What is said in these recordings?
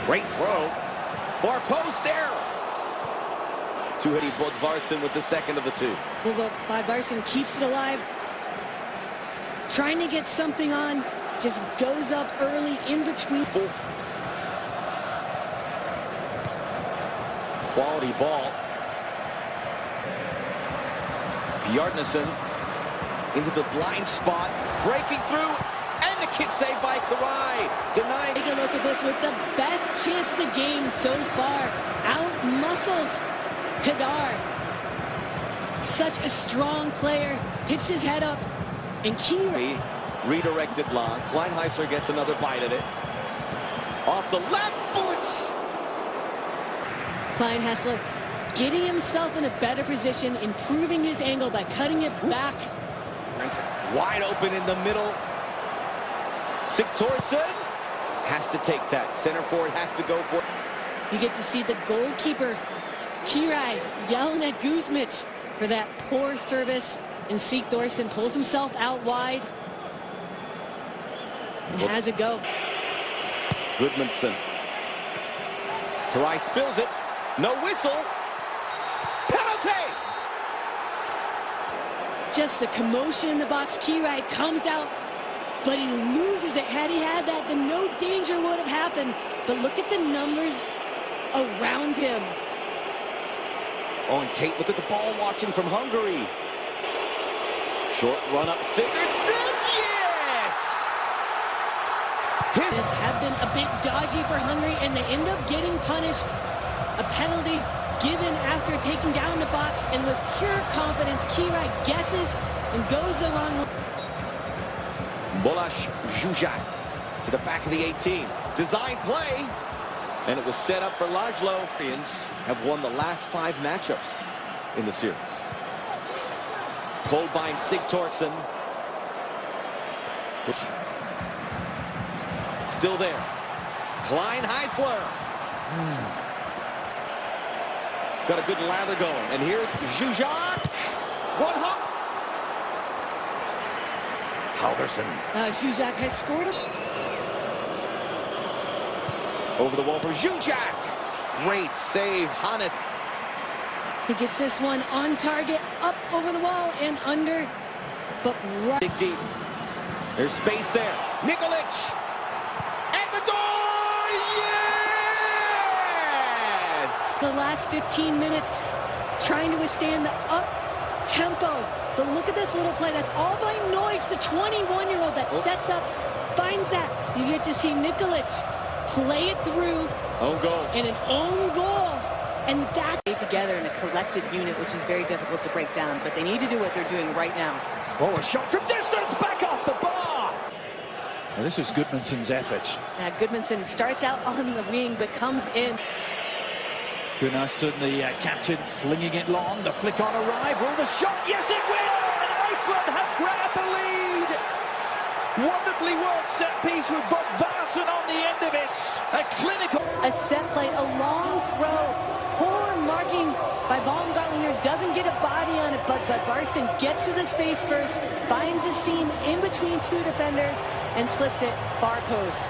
Great throw. Far post there. Two-hitty Bodvarsson with the second of the two. Well, Bodvarsson keeps it alive. Trying to get something on. Just goes up early in between. Quality ball. Bjarnason into the blind spot. Breaking through. And the kick saved by Karai. Denied. Take a look at this with the best chance of the game so far. Out-muscles Kadar. Such a strong player. Picks his head up. And Kiri. Redirected long. Kleinheiser gets another bite at it. Off the left foot. Kleinheiser getting himself in a better position, improving his angle by cutting it back. Wide open in the middle. Sigthorsson has to take that. Center forward has to go for it. You get to see the goalkeeper, Kirai, yelling at Guzmic for that poor service. And Sigthorsson pulls himself out wide. And has a go. Gudmundsson. Karai spills it. No whistle. Penalty! Just a commotion in the box. Kirai comes out, but he loses it. Had he had that, then no danger would have happened. But look at the numbers around him. Oh, and Kate, look at the ball watching from Hungary. Short run up, Sigurdsson, yes! His have been a bit dodgy for Hungary, and they end up getting punished. A penalty given after taking down the box, and with pure confidence, Kirai guesses and goes the wrong way. Bolash Zuzak to the back of the 18. Design play, and it was set up for Lajlo. Have won the last 5 matchups in the series. Kolbein Sigthorsson. Still there. Kleinheiser. Got a good lather going. And here's Zuzak. One hop. Halverson. Zuzak has scored. Over the wall for Zuzak. Great save, Hannes. He gets this one on target, up over the wall and under, but right. Dig deep. There's space there. Nikolic. At the door. Yes! The last 15 minutes trying to withstand the up tempo. But look at this little play. That's all by Noyes, the 21-year-old that sets up, finds that. You get to see Nikolic play it through. Own goal. And an own goal. And that's together in a collective unit, which is very difficult to break down. But they need to do what they're doing right now. Oh, a shot from distance, back off the bar. Now, this is Gudmundsson's effort. Gudmundsson starts out on the wing, but comes in. Gunnarsson, the captain, flinging it long. The flick on arrival. The shot, yes, it will! And Iceland have grabbed the lead. Wonderfully worked set piece with Bodvarsson on the end of it. A clinical. A set play, a long throw. Poor marking by Baumgartner, doesn't get a body on it, but Bodvarsson gets to the space first, finds a seam in between 2 defenders, and slips it far post.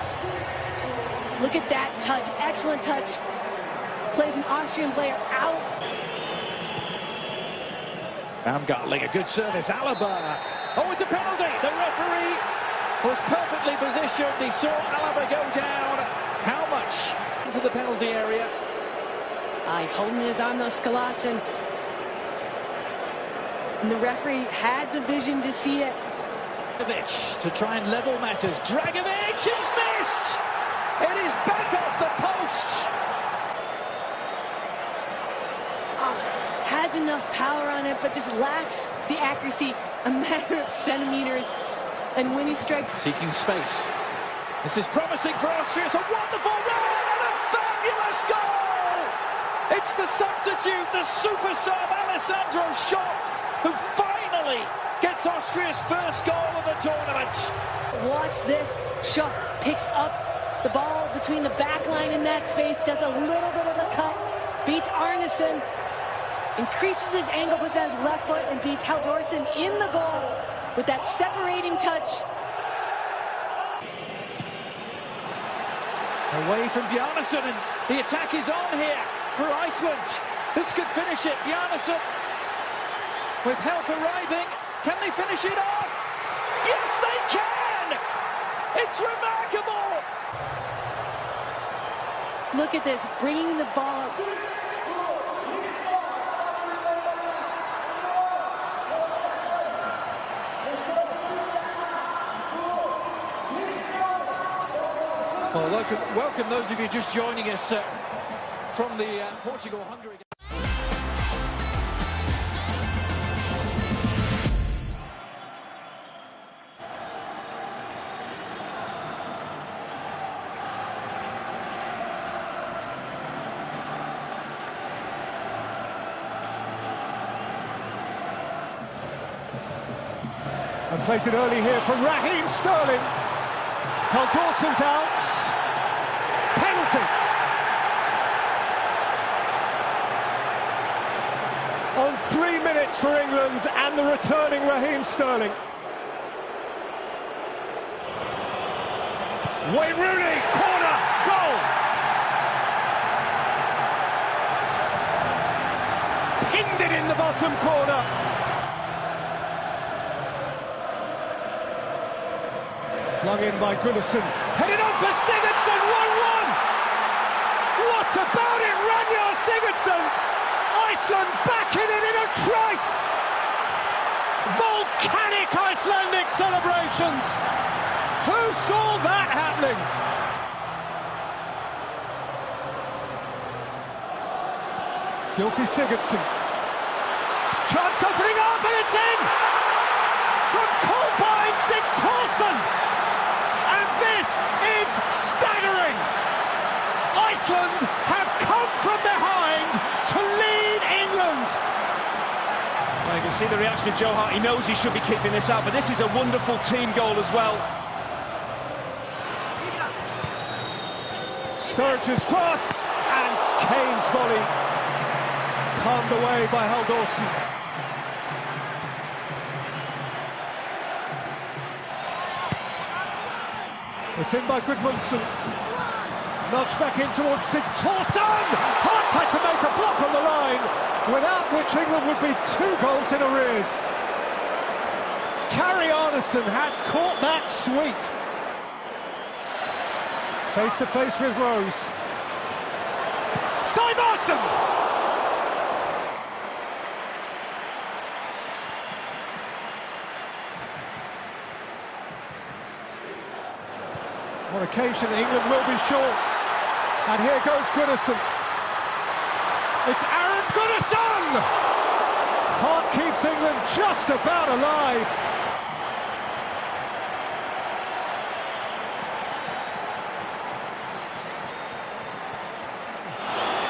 Look at that touch, excellent touch. Plays an Austrian player out. Baumgartling, a good service. Alaba. Oh, it's a penalty. The referee was perfectly positioned. He saw Alaba go down. How much into the penalty area? He's holding his arm on Skalassen. And the referee had the vision to see it. To try and level matters. Dragovic is missed. It is back off the post. Has enough power on it, but just lacks the accuracy. A matter of centimeters. And when he strikes... Seeking space. This is promising for Austria. It's a wonderful run and a fabulous goal! It's the substitute, the super sub, Alessandro Schoff, who finally gets Austria's first goal of the tournament. Watch this. Schoff picks up the ball between the back line in that space, does a little bit of a cut, beats Arneson, increases his angle, puts out his left foot, and beats Halvorsen in the goal with that separating touch. Away from Bjarnason, and the attack is on here for Iceland. This could finish it. Bjarnason, with help arriving, can they finish it off? Yes, they can! It's remarkable! Look at this, bringing the ball. Well, welcome those of you just joining us from the Portugal-Hungary. And plays it early here from Raheem Sterling. Dawson's out. Penalty. On 3 minutes for England and the returning Raheem Sterling. Wayne Rooney, corner, goal. Pinned it in the bottom corner. Flung in by Gunnarsson, headed on to Sigurdsson, 1-1! What about it, Ragnar Sigurdsson? Iceland back in it in a trice! Volcanic Icelandic celebrations! Who saw that happening? Gylfi Sigurdsson. Chance opening up and it's in! From Kolbeinn Sigthorsson! And this is staggering! Iceland have come from behind to lead England! Well, you can see the reaction of Joe Hart. He knows he should be keeping this out, but this is a wonderful team goal as well. Sturridge's cross and Kane's volley. Palmed away by Halldórsson. It's in by Gudmundsson. Nudged back in towards Sigthorsson! Hart's had to make a block on the line, without which England would be 2 goals in arrears. Carrie Arneson has caught that sweet. Face to face with Rose. Simonsen! On occasion, England will be short. And here goes Gunnarsson. It's Aaron Gunnarsson! Hart keeps England just about alive.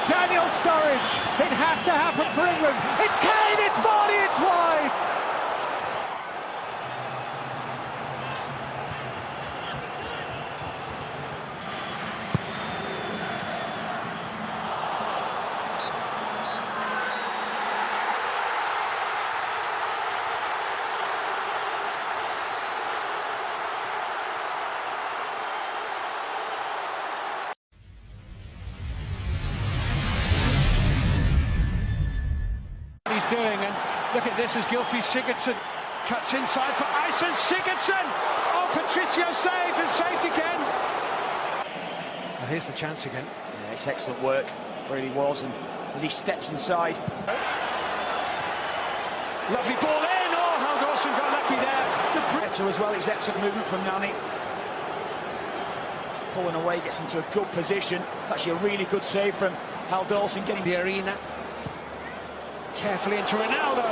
Daniel Sturridge. It has to happen for England. It's Kane, it's Vardy, it's wide. He's doing, and look at this as Gylfi Sigurdsson cuts inside for Iceland. Sigurdsson! Oh, Patricio saved and saved again. Well, here's the chance again. Yeah, it's excellent work where he was, and as he steps inside. Lovely ball in. Oh, Halldórsson got lucky there. Better as well, his excellent movement from Nani. Pulling away, gets into a good position. It's actually a really good save from Halldórsson getting the arena. Carefully into Ronaldo.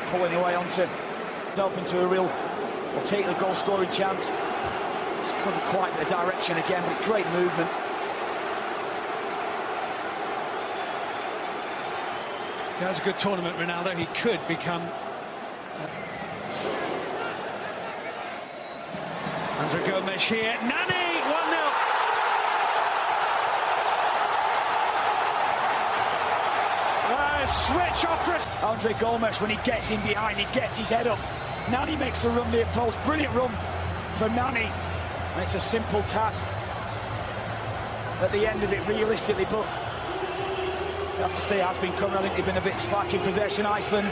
Pulling away onto delve into a real, will take the goal scoring chance. Just couldn't quite get the direction again, but great movement. He has a good tournament, Ronaldo. He could become Andre Gomes here. Nani, 1-0. Switch off for us. Andre Gomes, when he gets in behind, he gets his head up Nani makes the run near post. Brilliant run for Nani. And it's a simple task at the end of it, realistically, but you have to say it has been coming. I think they've been a bit slack in possession, Iceland.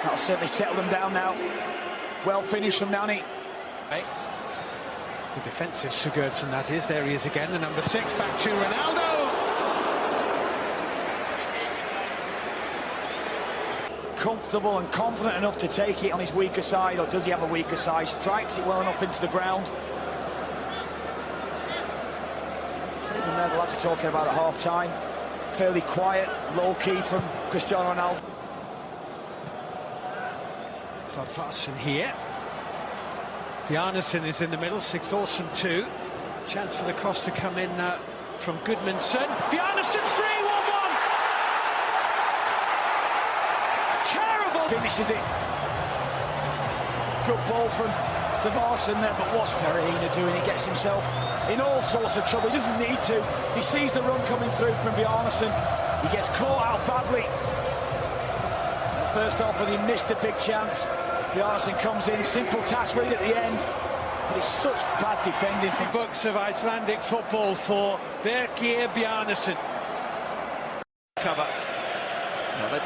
That'll certainly settle them down now. Well finished from Nani. Hey. The defensive Sigurdsson, that is. There he is again, the number 6, back to Ronaldo. Comfortable and confident enough to take it on his weaker side, or does he have a weaker side? Strikes it well enough into the ground. Even there, the lads were talking about at half-time. Fairly quiet, low-key from Cristiano Ronaldo. Varsen here. Bjarnason is in the middle, Sigthorsson too. Chance for the cross to come in from Gudmundsson. Bjarnason free, 1-1! Terrible! Finishes it. Good ball from Varsen there, but what's Verheyen doing? He gets himself in all sorts of trouble. He doesn't need to. He sees the run coming through from Bjarnason. He gets caught out badly. First off, when he missed a big chance. Bjarnason comes in, simple task right at the end, but it's such bad defending from books of Icelandic football for Birgir Bjarnason. Cover. No, they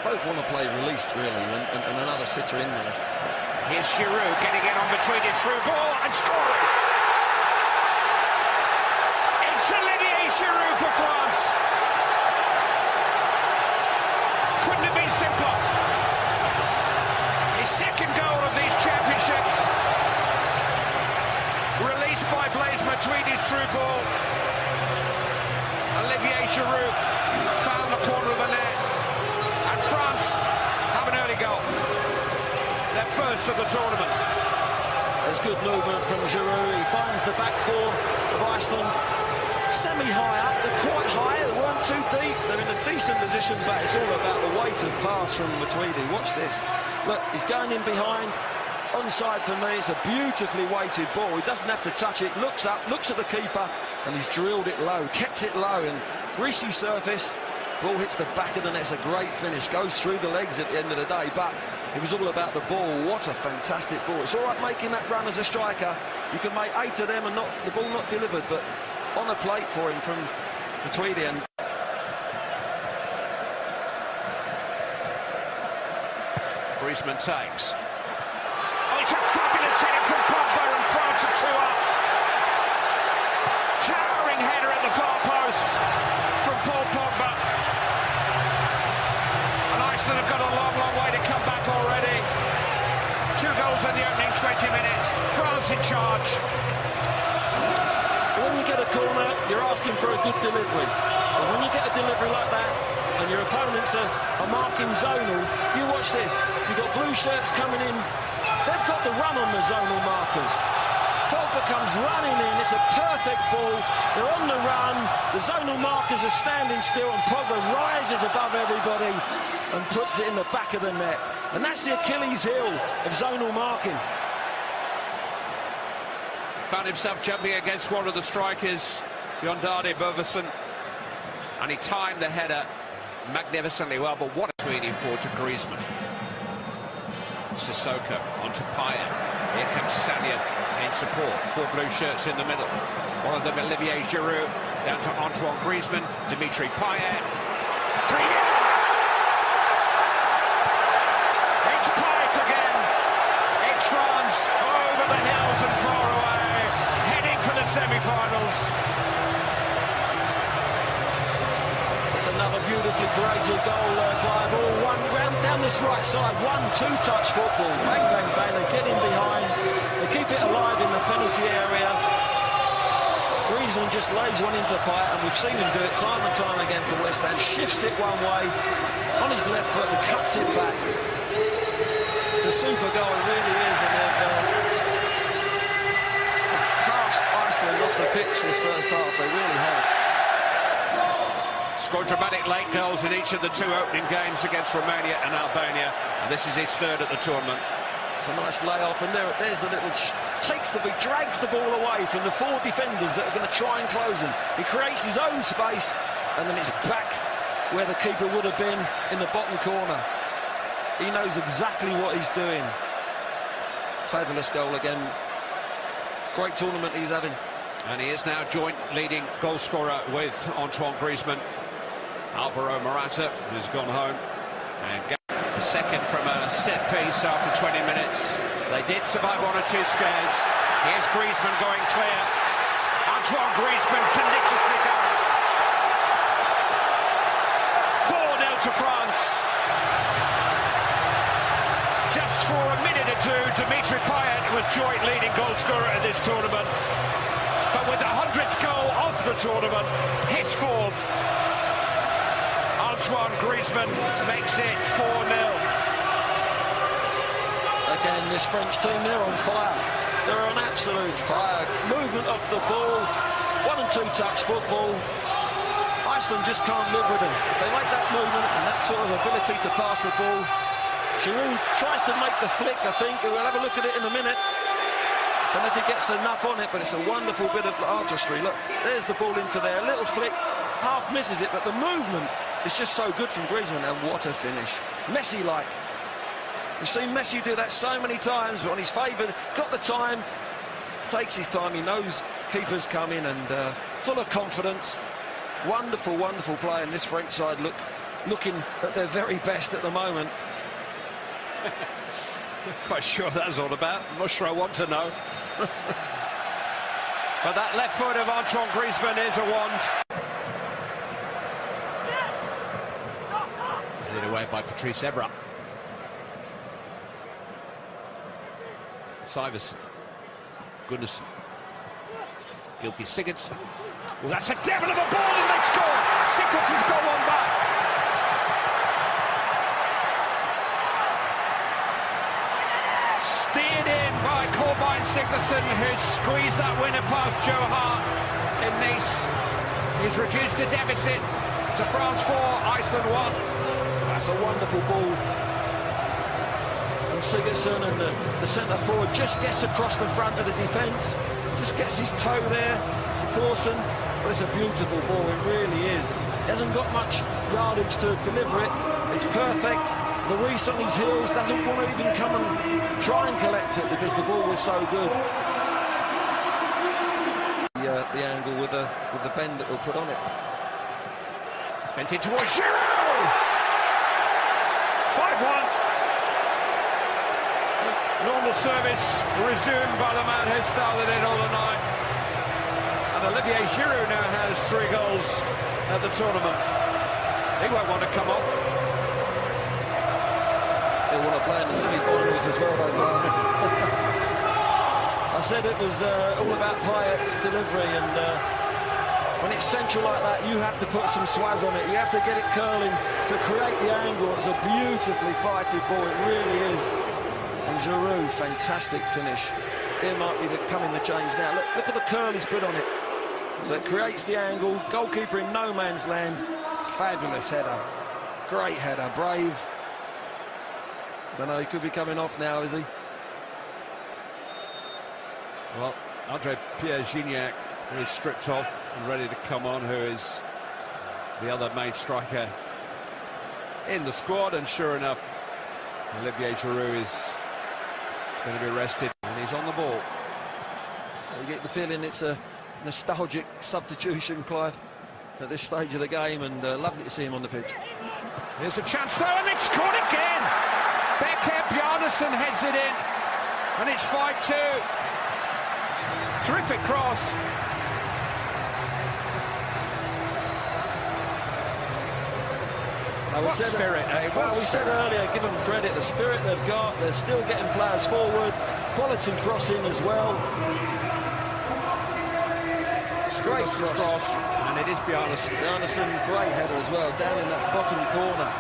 both want to play released, really, and another sitter in there. Here's Giroud getting in on between his through ball and scoring. It's Olivier Giroud for France. Couldn't have been simpler. His second goal of these championships. Released by Blaise Matuidi's through ball. Olivier Giroud found the corner of the net. And France have an early goal. Their first of the tournament. There's good movement from Giroud. He finds the back four of Iceland. Semi-high up, they're quite high, they weren't too deep, they're in a decent position, but it's all about the weight of pass from Matuidi. Watch this. Look, he's going in behind, onside for me. It's a beautifully weighted ball. He doesn't have to touch it, looks up, looks at the keeper, and he's drilled it low, kept it low, and greasy surface. Ball hits the back of the net. It's a great finish, goes through the legs at the end of the day, but it was all about the ball. What a fantastic ball. It's all right making that run as a striker. You can make 8 of them and not the ball not delivered, but on a plate for him from Matuidi. And Griezmann takes. Oh, it's a fabulous header from Pogba, and France are 2 up. Towering header at the far post from Paul Pogba. And Iceland have got a long, long way to come back already. 2 goals in the opening 20 minutes. France in charge. When you get a corner, you're asking for a good delivery. And when you get a delivery like that, and your opponents are marking zonal, you watch this. You've got blue shirts coming in. They've got the run on the zonal markers. Pogba comes running in. It's a perfect ball. They're on the run. The zonal markers are standing still, and Pogba rises above everybody and puts it in the back of the net. And that's the Achilles heel of zonal marking. Found himself jumping against one of the strikers, Yondade Bovesen, and he timed the header magnificently well, but what a tweeting forward to Griezmann. Sissoko onto Payet. Here comes Sanya in support. 4 blue shirts in the middle. One of them, Olivier Giroud, down to Antoine Griezmann. Dimitri Payet. It's Payet again. It's France over the hills and far away, heading for the semi-finals. Another beautifully created goal, Clive. All one round down this right side, 1-2 touch football. Bang, bang, bang. They get in behind. They keep it alive in the penalty area. Griezmann just lays one into Payet, and we've seen him do it time and time again for West Ham. Shifts it one way on his left foot and cuts it back. It's a super goal, it really is, and they've passed Iceland off the pitch this first half. They really have. Scored dramatic late goals in each of the 2 opening games against Romania and Albania, and this is his 3rd at the tournament. It's a nice layoff, and there's the little drags the ball away from the 4 defenders that are going to try and close him. He creates his own space, and then it's back where the keeper would have been in the bottom corner. He knows exactly what he's doing. Fabulous goal again. Great tournament he's having. And he is now joint leading goal scorer with Antoine Griezmann. Alvaro Morata has gone home. And the second from a set piece after 20 minutes. They did survive one or two scares. Here's Griezmann going clear. Antoine Griezmann deliciously done. 4-0 to France. Just for a minute or two, Dimitri Payet was joint leading goal scorer in this tournament. But with the 100th goal of the tournament, his fourth, Antoine Griezmann makes it 4-0. Again, this French team, they're on fire. They're on absolute fire. Movement of the ball, 1 and 2 touch football. Iceland just can't live with them. If they make that movement and that sort of ability to pass the ball, Giroud tries to make the flick, I think. We'll have a look at it in a minute. Don't know if he gets enough on it, but it's a wonderful bit of artistry. Look, there's the ball into there. A little flick, half misses it, but the movement is just so good from Griezmann, and what a finish. Messi-like. We've seen Messi do that so many times, but on his favoured, he's got the time, takes his time, he knows keepers come in, and full of confidence. Wonderful, wonderful play, and this French side looking at their very best at the moment. Not quite sure what that's all about. I'm not sure I want to know. But that left foot of Antoine Griezmann is a wand. Lead away by Patrice Evra. Siverson. Gunnarsson. Gylfi Sigurdsson. Well, that's a devil of a ball, and they score. Sigurdsson's got one back. Steered in by Corbijn Sigurdsson, who's squeezed that winner past Joe Hart in Nice. He's reduced the deficit to France 4, Iceland 1. That's a wonderful ball. And Sigurdsson and the centre forward just gets across the front of the defence, just gets his toe there, supports him, but it's a beautiful ball, it really is. He hasn't got much yardage to deliver it, it's perfect. Lloris on his heels doesn't want to even come and try and collect it because the ball was so good. The angle with the bend that we'll put on it. It's bent in towards Giroud! 5-1. Normal service resumed by the man who started it all the night. And Olivier Giroud now has 3 goals at the tournament. He won't want to come off. They want to play in the semi-finals as well, I said it was all about Payet's delivery, and when it's central like that, you have to put some swaz on it. You have to get it curling to create the angle. It's a beautifully fighted ball, it really is. And Giroud, fantastic finish. Here might be coming the change now. Look at the curl he's put on it. So it creates the angle. Goalkeeper in no man's land. Fabulous header. Great header, brave. Don't know, he could be coming off now, is he? Well, Andre Pierre-Gignac is stripped off and ready to come on, who is the other main striker in the squad, and sure enough, Olivier Giroud is going to be rested, and he's on the ball. You get the feeling it's a nostalgic substitution, Clive, at this stage of the game, and lovely to see him on the pitch. Here's a chance though, and it's scored again! Becker Bjarnason heads it in, and it's 5-2. Terrific cross. What spirit, eh? Well, we said earlier, give them credit, the spirit they've got, they're still getting players forward, quality crossing as well. Great cross, and it is Bjarnason. Bjarnason, great header as well, down in that bottom corner.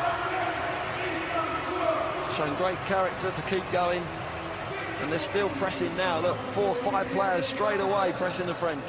Showing great character to keep going, and they're still pressing now. Look, 4 or 5 players straight away pressing the French.